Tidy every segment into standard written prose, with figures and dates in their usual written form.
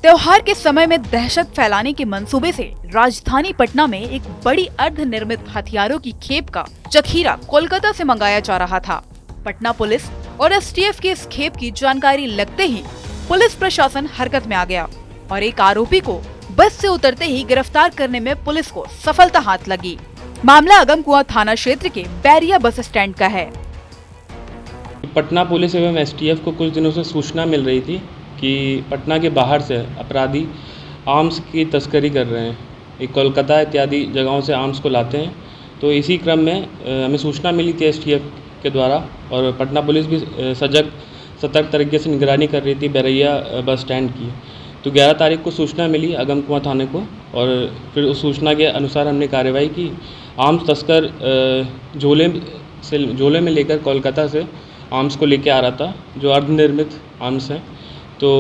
त्योहार के समय में दहशत फैलाने के मंसूबे से राजधानी पटना में एक बड़ी अर्धनिर्मित हथियारों की खेप का जखीरा कोलकाता से मंगाया जा रहा था। पटना पुलिस और एसटीएफ की इस खेप की जानकारी लगते ही पुलिस प्रशासन हरकत में आ गया और एक आरोपी को बस से उतरते ही गिरफ्तार करने में पुलिस को सफलता हाथ लगी। मामला अगमकुआं थाना क्षेत्र के बैरिया बस स्टैंड का है। पटना पुलिस एवं एसटीएफ को कुछ दिनों से सूचना मिल रही थी कि पटना के बाहर से अपराधी आर्म्स की तस्करी कर रहे हैं। ये कोलकाता इत्यादि जगहों से आर्म्स को लाते हैं। तो इसी क्रम में हमें सूचना मिली थी एसटीएफ के द्वारा और पटना पुलिस भी सतर्क तरीके से निगरानी कर रही थी बैरिया बस स्टैंड की। तो 11 तारीख को सूचना मिली अगमकुआं थाने को और फिर उस सूचना के अनुसार हमने कार्रवाई की। आर्म्स तस्कर झोले में लेकर कोलकाता से आर्म्स को लेकर आ रहा था, जो अर्धनिर्मित आर्म्स हैं। तो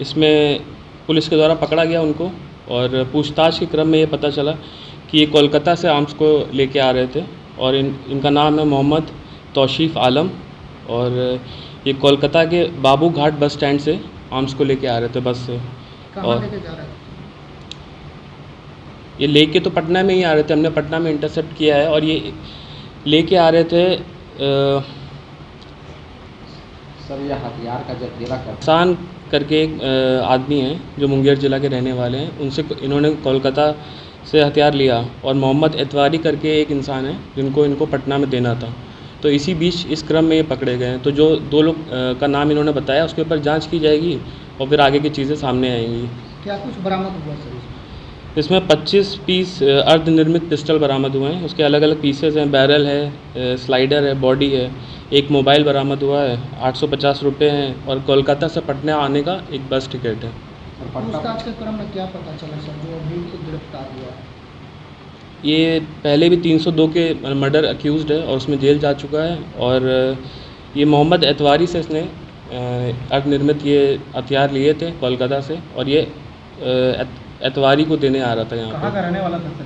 इसमें पुलिस के द्वारा पकड़ा गया उनको और पूछताछ के क्रम में ये पता चला कि ये कोलकाता से आर्म्स को लेके आ रहे थे और इनका नाम है मोहम्मद तौसीफ आलम और ये कोलकाता के बाबू घाट बस स्टैंड से आर्म्स को लेके आ रहे थे बस से। और लेके जा रहे थे? ये लेके तो पटना में ही आ रहे थे, हमने पटना में इंटरसेप्ट किया है और ये लेके आ रहे थे। सर ये हथियार का जखीरा हसान करके एक आदमी हैं जो मुंगेर जिला के रहने वाले हैं, उनसे इन्होंने कोलकाता से हथियार लिया और मोहम्मद एतवारी करके एक इंसान है जिनको इनको पटना में देना था। तो इसी बीच इस क्रम में ये पकड़े गए हैं। तो जो 2 लोग का नाम इन्होंने बताया उसके ऊपर जांच की जाएगी और फिर आगे की चीज़ें सामने आएंगी। क्या कुछ बरामद हुआ सर इसमें 25 पीस अर्धनिर्मित पिस्टल बरामद हुए हैं। उसके अलग अलग पीसेस हैं, बैरल है, स्लाइडर है, बॉडी है। एक मोबाइल बरामद हुआ है, 850 रुपये हैं और कोलकाता से पटना आने का एक बस टिकट है। पूछताछ के क्रम में क्या पता चला सर जो अभी गिरफ्तार हुआ है? ये पहले भी 302 के मर्डर अक्यूज़ड है और उसमें जेल जा चुका है और ये मोहम्मद एतवारी से इसने अर्धनिर्मित ये हथियार लिए थे कोलकाता से और ये एतवारी को देने आ रहा था यहाँ कहाँ का रहने वाला था सर?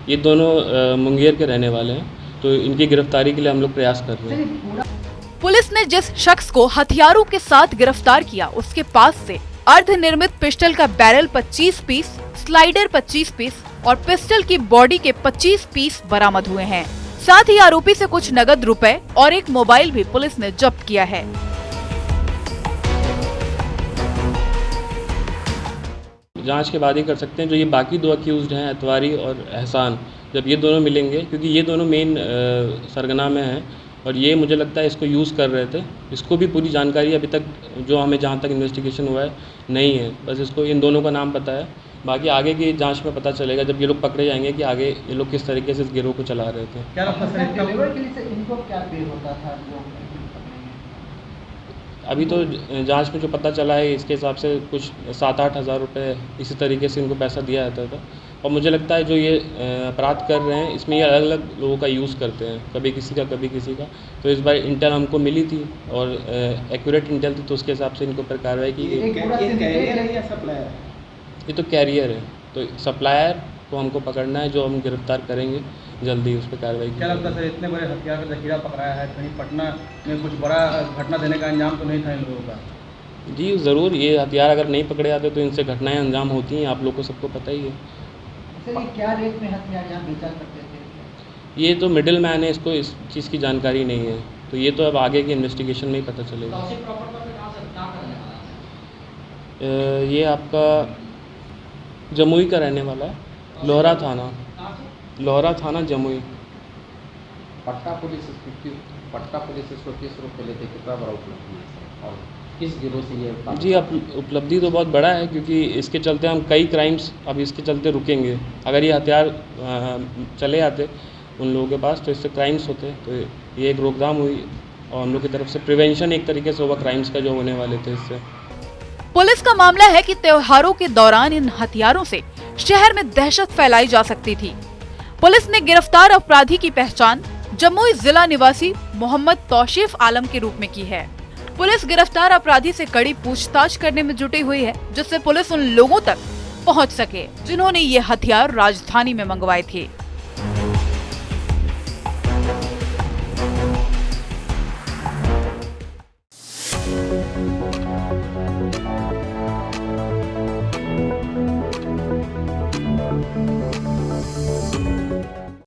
ये दोनों मुंगेर के रहने वाले हैं। तो इनकी गिरफ्तारी के लिए हम लोग प्रयास कर रहे हैं। पुलिस ने जिस शख्स को हथियारों के साथ गिरफ्तार किया उसके पास से अर्धनिर्मित पिस्टल का बैरल 25 पीस, स्लाइडर 25 पीस और पिस्टल की बॉडी के 25 पीस बरामद हुए हैं। साथ ही आरोपी से कुछ नगद रुपए और एक मोबाइल भी पुलिस ने जब्त किया है। जांच के बाद ही कर सकते हैं। जो ये बाकी 2 अक्यूज़ड हैं एतवारी और एहसान, जब ये दोनों मिलेंगे, क्योंकि ये दोनों मेन सरगना में हैं और ये मुझे लगता है इसको यूज़ कर रहे थे। इसको भी पूरी जानकारी अभी तक जो हमें जहाँ तक इन्वेस्टिगेशन हुआ है नहीं है, बस इसको इन दोनों का नाम पता है। बाकी आगे की जांच में पता चलेगा जब ये लोग पकड़े जाएंगे कि आगे ये लोग किस तरीके से इस गिरोह को चला रहे थे। क्या लगता है डिलीवर के लिए इनको क्या पे होता था? अभी तो जांच में जो पता चला है इसके हिसाब से कुछ 7-8 हज़ार रुपये इसी तरीके से इनको पैसा दिया जाता था। और मुझे लगता है जो ये अपराध कर रहे हैं इसमें ये अलग अलग लोगों का यूज़ करते हैं, कभी किसी का कभी किसी का। तो इस बार इंटेल हमको मिली थी और एक्यूरेट इंटेल थी, तो उसके हिसाब से इनको पर कार्रवाई की गई। ये तो कैरियर है, तो सप्लायर को हमको पकड़ना है, जो हम गिरफ्तार करेंगे जल्दी उस पर कार्रवाई की। क्या लगता है सर इतने बड़े हथियार का जखीरा पकड़ाया है, कहीं पटना में कुछ बड़ा घटना देने का अंजाम तो नहीं था इन लोगों का? जी ज़रूर, ये हथियार अगर नहीं पकड़े जाते तो इनसे घटनाएं अंजाम होती हैं, आप लोग को सबको पता ही है। सर ये क्या रेट में हथियार यहाँ बेचा करते थे? ये तो मिडिल मैन है, इसको इस चीज़ की जानकारी नहीं है, तो ये तो अब आगे की इन्वेस्टिगेशन में ही पता चलेगा। ये आपका जमुई का रहने वाला है, लोहरा थाना जमुई। पटना पुलिस इसको किस रूप में लेते, कितना बड़ा उपलब्धि है और किस गिरोह से ये? जी अब उपलब्धि तो बहुत बड़ा है, क्योंकि इसके चलते हम कई क्राइम्स अब इसके चलते रुकेंगे। अगर ये हथियार चले आते उन लोगों के पास तो इससे क्राइम्स होते, तो ये एक रोकथाम हुई और हम लोग की तरफ से प्रिवेंशन एक तरीके से होगा क्राइम्स का जो होने वाले थे इससे। पुलिस का मामला है कि त्योहारों के दौरान इन हथियारों से शहर में दहशत फैलाई जा सकती थी। पुलिस ने गिरफ्तार अपराधी की पहचान जमुई जिला निवासी मोहम्मद तौसीफ आलम के रूप में की है। पुलिस गिरफ्तार अपराधी से कड़ी पूछताछ करने में जुटी हुई है, जिससे पुलिस उन लोगों तक पहुंच सके जिन्होंने ये हथियार राजधानी में मंगवाए थे।